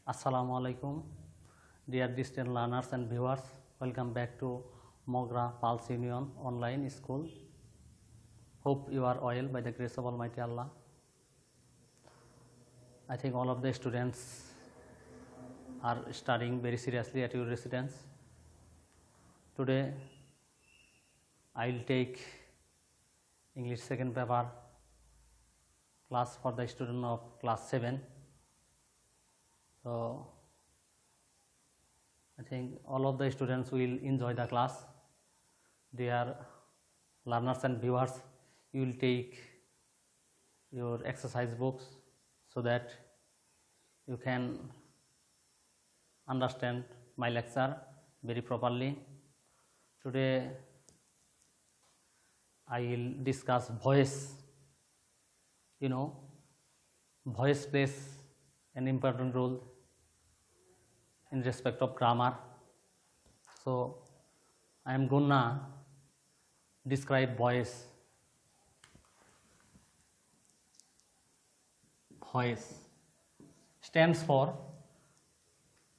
Assalamu alaikum, dear distant learners and viewers. Welcome back to Mogra Pulse Union Online School. Hope you are well by the grace of Almighty Allah. I think all of the students are studying very seriously at your residence. Today, I will take English second paper class for the student of class 7. So, I think all of the students will enjoy the class. Dear learners and viewers, you will take your exercise books so that you can understand my lecture very properly. Today, I will discuss voice. Voice plays an important role in respect of grammar. So, I am gonna describe voice. Voice stands for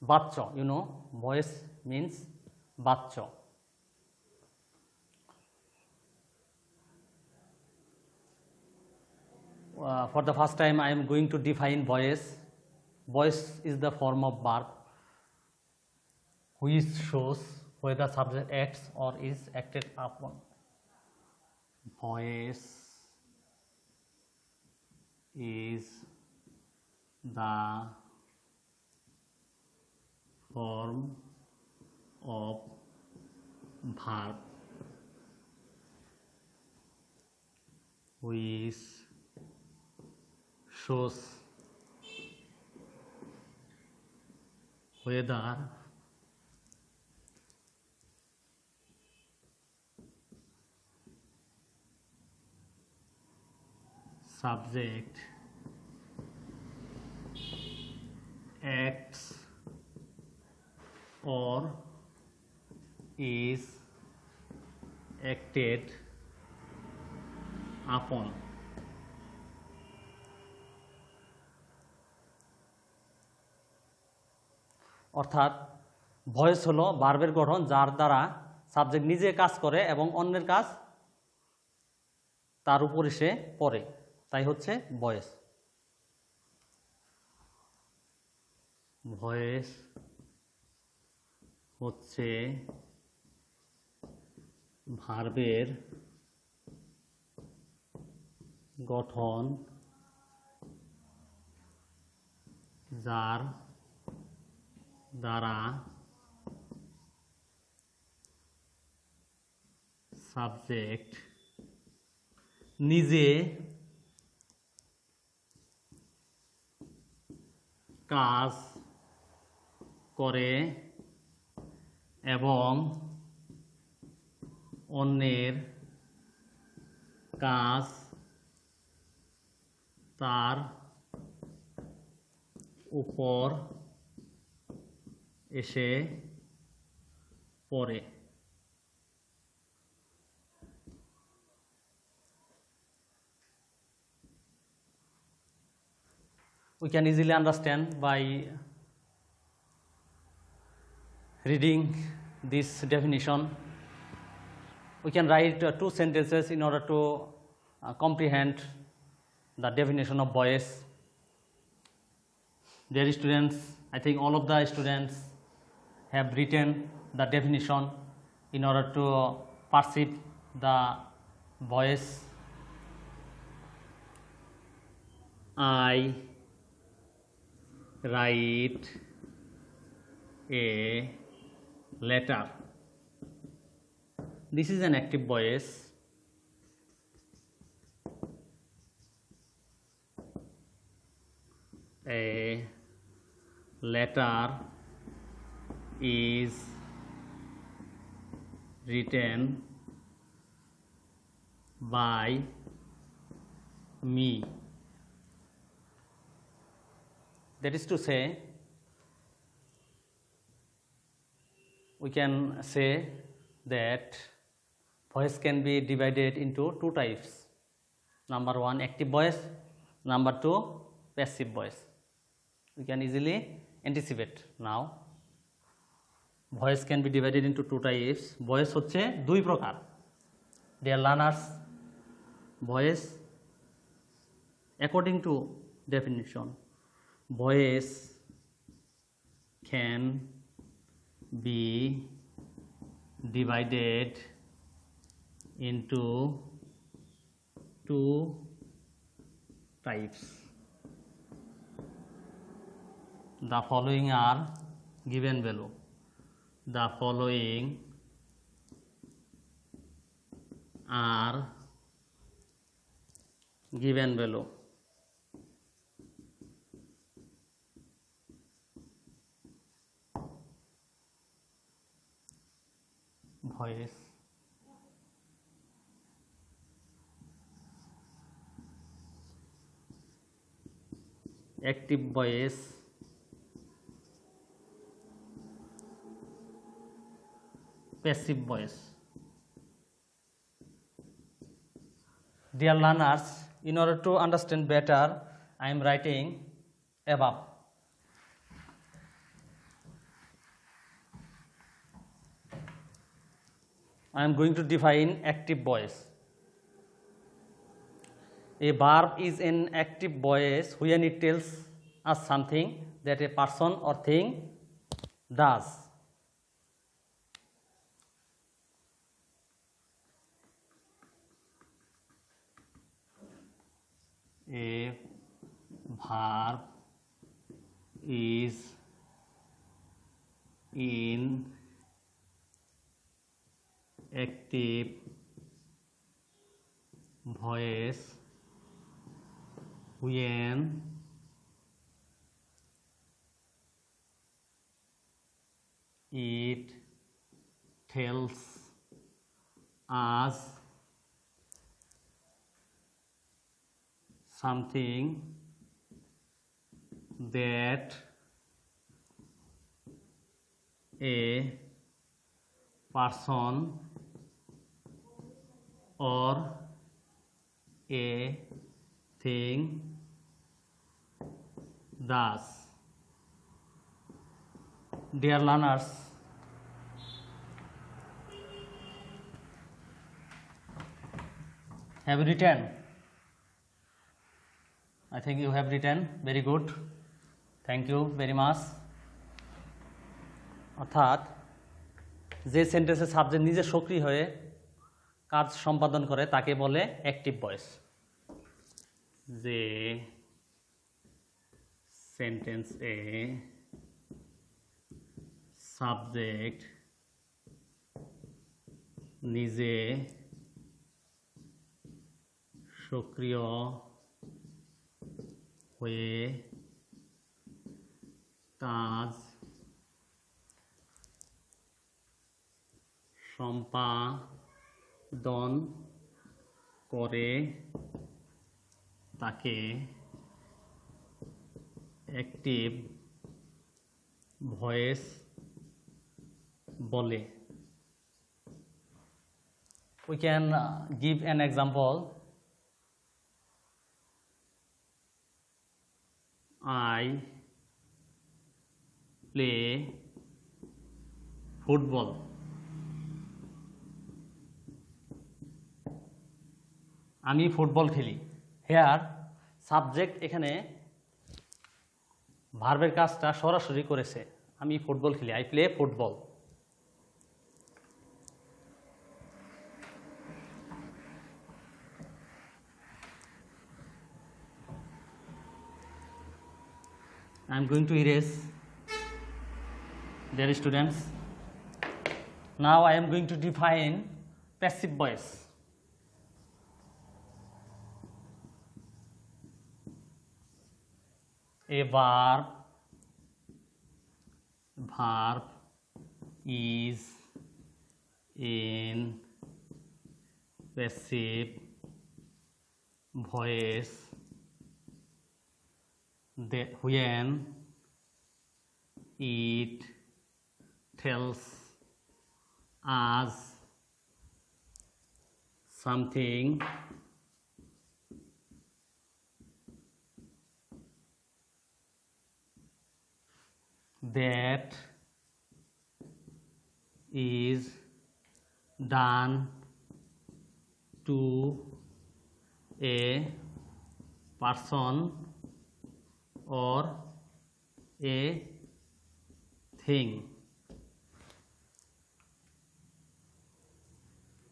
bachcho. Voice means bachcho. For the first time, I am going to define voice. Voice is the form of verb which shows whether subject acts or is acted upon. Voice is the form of verb which shows whether subject acts or is acted upon. অর্থাৎ voice হলো ভার্বের গঠন যার দ্বারা subject নিজে কাজ করে এবং অন্যের কাজ তার উপর এসে পড়ে, তাই হচ্ছে ভয়েস। ভয়েস হচ্ছে ভার্বের গঠন যার দ্বারা সাবজেক্ট নিজে কাজ করে এবং অন্যের কাজ তার উপর এসে পড়ে। We can easily understand by reading this definition. We can write two sentences in order to comprehend the definition of voice. Dear students, I think all of the students have written the definition in order to perceive the voice. I write a letter. This is an active voice. A letter is written by me. That is to say, we can say that voice can be divided into two types. Number one, active voice. Number two, passive voice. We can easily anticipate now. Voice can be divided into two types. Voice হচ্ছে দুই প্রকার. Dear learners, voice according to definition, voice can be divided into two types. The following are given below. The following are given below. Voice, active voice, passive voice. Dear learners, in order to understand better, I am writing above. I am going to define active voice. A verb is an active voice when it tells us something that a person or thing does. A verb is in active voice when it tells us something that a person or a thing does. Dear learners, have you written? I think you have written. Very good. Thank you very much. অর্থাৎ যে সেন্টেন্সের subject নিজে সক্রিয় হয়ে কাজ সম্পাদন করে তাকে বলে অ্যাক্টিভ ভয়েস। যে সেন্টেন্সে সাবজেক্ট নিজে সক্রিয় হয়ে কাজ সম্পাদন করে তাকে অ্যাক্টিভ ভয়েস বলে। We can give an example. I play football. আমি ফুটবল খেলি। হেয়ার সাবজেক্ট এখানে ভার্বের কাজটা সরাসরি করেছে। আমি ফুটবল খেলি, I play football. I am going to erase, dear students. Now I am going to define passive voice. A verb is in passive voice that when it tells us something that is done to a person or a thing.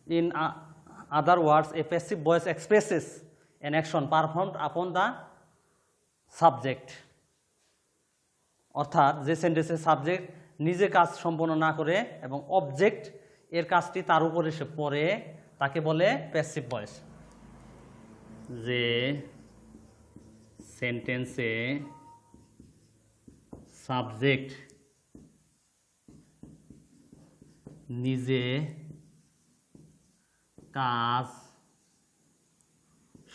In other words, a passive voice expresses an action performed upon the subject. অর্থাৎ যে সেন্টেন্সের subject নিজে কাজ সম্পন্ন না করে এবং object এর কাজটি তার উপর এসে পড়ে তাকে বলে প্যাসিভ ভয়েস। যে সেন্টেন্সে সাবজেক্ট নিজে কাজ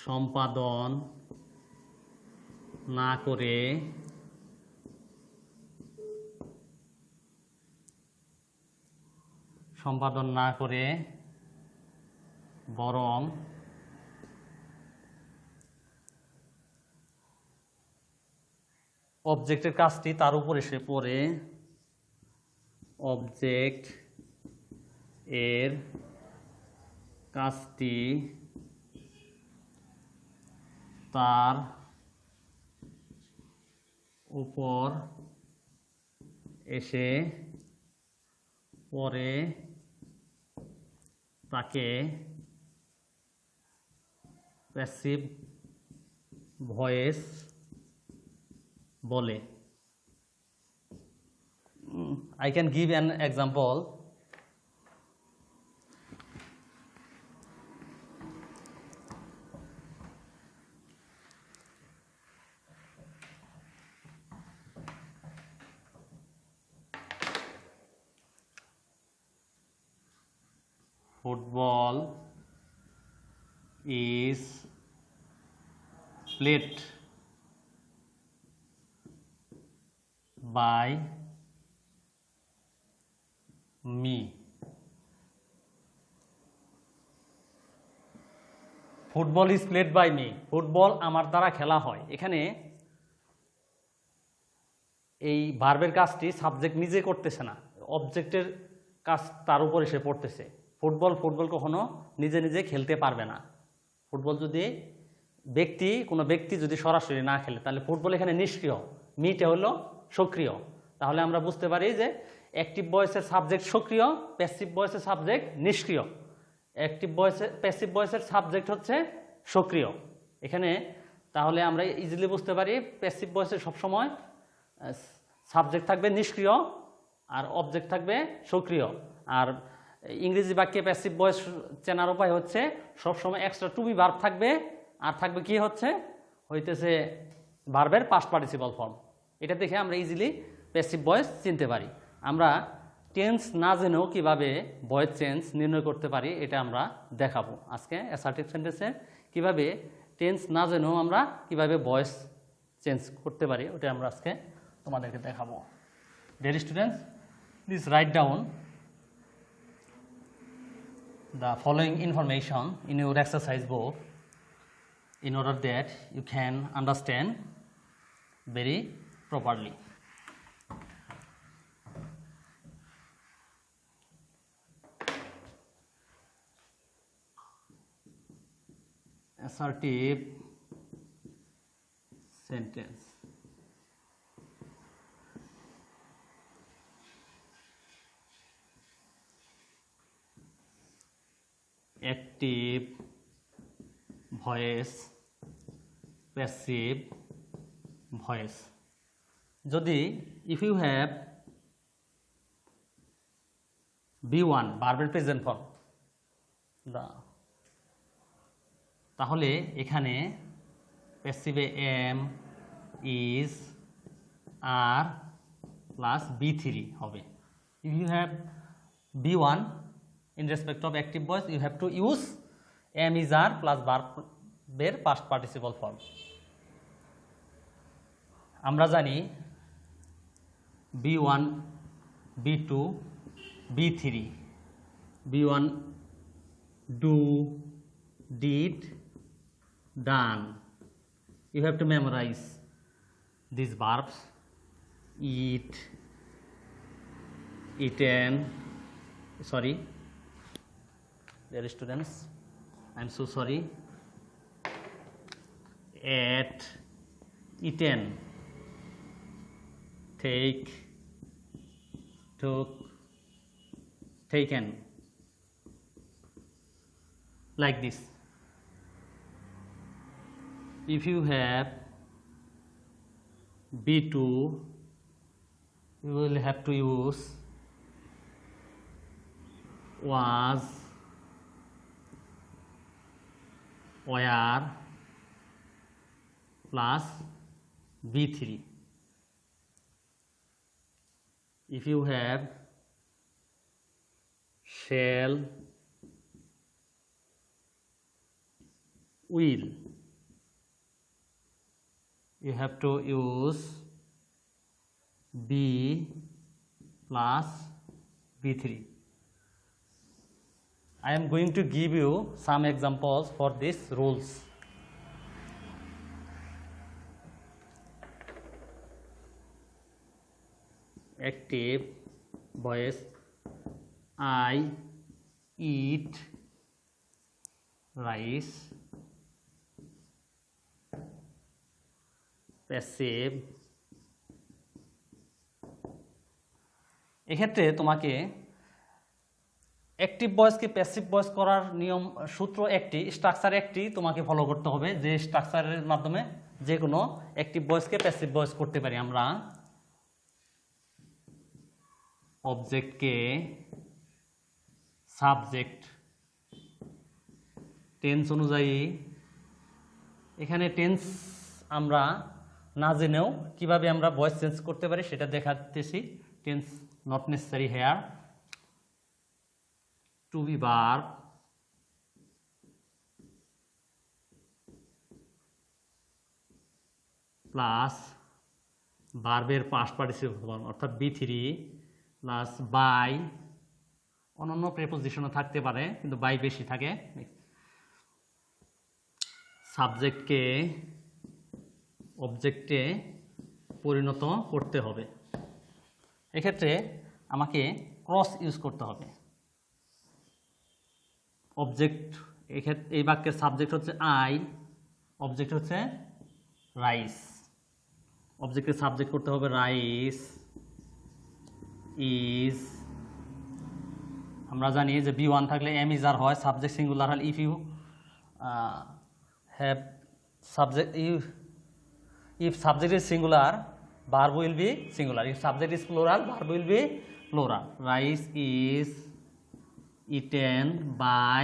সম্পাদন না করে বরং অবজেক্টের কাজটি তার উপর এসে পড়ে, অবজেক্ট এর কাজটি তার উপর এসে পড়ে তাকে প্যাসিভ ভয়েস বলে। I can give an example. Football is played by me. Football is played by me, football আমার দ্বারা খেলা হয়। এখানে এই ভার্বের কাজটি সাবজেক্ট নিজে করতেছে না, অবজেক্টের কাজ তার উপর এসে পড়তেছে। ফুটবল কখনো নিজে নিজে খেলতে পারবে না। ফুটবল যদি কোনো ব্যক্তি যদি সরাসরি না খেলে তাহলে ফুটবল এখানে নিষ্ক্রিয়, মিটা হলো সক্রিয়। তাহলে আমরা বুঝতে পারি যে অ্যাক্টিভ ভয়েসের সাবজেক্ট সক্রিয়, প্যাসিভ ভয়েসের সাবজেক্ট নিষ্ক্রিয়। প্যাসিভ ভয়েসের সাবজেক্ট হচ্ছে সক্রিয় এখানে। তাহলে আমরা ইজিলি বুঝতে পারি প্যাসিভ ভয়েসের সবসময় সাবজেক্ট থাকবে নিষ্ক্রিয় আর অবজেক্ট থাকবে সক্রিয়। আর ইংরেজি বাক্যে প্যাসিভ ভয়েস চেনার উপায় হচ্ছে সবসময় এক্সট্রা টু বি ভার্ব থাকবে, আর থাকবে কি হইতেছে ভার্বের পাস্ট পার্টিসিপল ফর্ম। এটা দেখে আমরা ইজিলি প্যাসিভ ভয়েস চিনতে পারি। আমরা টেন্স না জেনেও কীভাবে ভয়েস চেঞ্জ নির্ণয় করতে পারি এটা আমরা দেখাবো আজকে। অ্যাসার্টিভ সেন্টেন্সে কীভাবে টেন্স না জেনেও আমরা কীভাবে ভয়েস চেঞ্জ করতে পারি ওটা আমরা আজকে তোমাদেরকে দেখাবো। Dear students, please write down the following information in your exercise book in order that you can understand very properly. Assertive sentence. Active voice, passive voice. যদি if you have B1 ভার্বের present form তাহলে এখানে প্যাসিভে am, is, are plus B3 হবে। if you have B1 in respect of active voice you have to use am, is, are plus verb past participle form. আমরা জানি B1, B2, B3. B1 do, did, done. You have to memorize these verbs: eat, eaten, sorry dear students, I am so sorry, ate, eaten, take, took, taken, like this. If you have B2, you will have to use was, were plus B3. If you have shall, will, you have to use B plus B3. I am going to give you some examples for these rules. Active voice, I eat rice. Passive, এক্ষেত্রে তোমাকে active ভয়েসকে passive voice করার নিয়ম সূত্র একটি, structure একটি তোমাকে follow করতে হবে, যে স্ট্রাকচারের মাধ্যমে যে কোনো অ্যাক্টিভ ভয়েসকে প্যাসিভ ভয়েস করতে পারি আমরা। অবজেক্টকে সাবজেক্ট, টেন্স অনুযায়ী, এখানে টেন্স আমরা না জেনেও কিভাবে আমরা ভয়েস চেঞ্জ করতে পারি সেটা দেখাতেছি। Tense not necessary here. To be verb, plus ভার্বের পাস্ট পার্টিসিপল ফর্ম অর্থাৎ B3 প্লাস বাই, অন্যান্য প্রেপোজিশনও থাকতে পারে কিন্তু বাই বেশি থাকে। সাবজেক্টকে অবজেক্টে পরিণত করতে হবে। এক্ষেত্রে আমাকে ক্রস ইউজ করতে হবে। অবজেক্ট, এই বাক্যের সাবজেক্ট হচ্ছে আই, অবজেক্ট হচ্ছে রাইস। অবজেক্টের সাবজেক্ট করতে হবে রাইস ইজ। আমরা জানি যে B1 থাকলে এম ইজ আর হয়, সাবজেক্ট সিঙ্গুলার হলে if you have subject, if subject is singular, verb will be singular. If subject is plural, verb will be plural. Rice is eaten by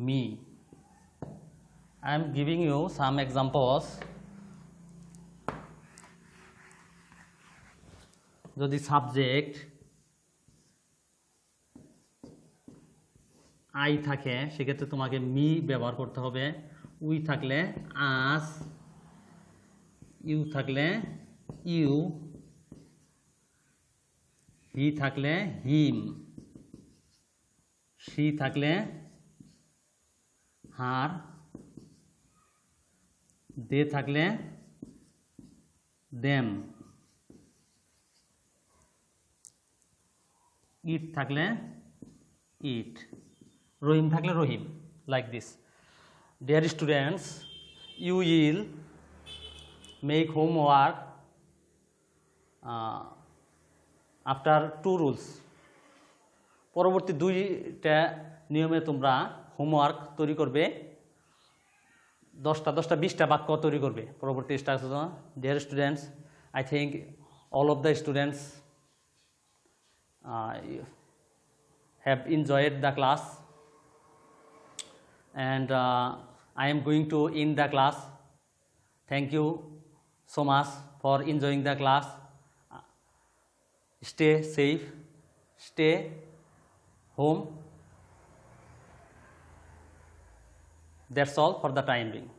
me. I am giving you some examples. যদি subject I থাকে সেক্ষেত্রে তোমাকে me ব্যবহার করতে হবে। We থাকলে আস, you থাকলে you, হি থাকলে হিম, শি থাকলে হার, দে থাকলে দেম, ইট থাকলে ইট, রহিম থাকলে Rahim, like this. Dear students, you will make homework after 2 rules. পরবর্তী 2টা নিয়মে তোমরা হোমওয়ার্ক তৈরি করবে, 10টা 20টা বাক্য তৈরি করবে পরবর্তী structure. Dear students, I think all of the students have enjoyed the class, and I am going to end the class. Thank you so much for enjoying the class. Stay safe, stay home. That's all for the time being.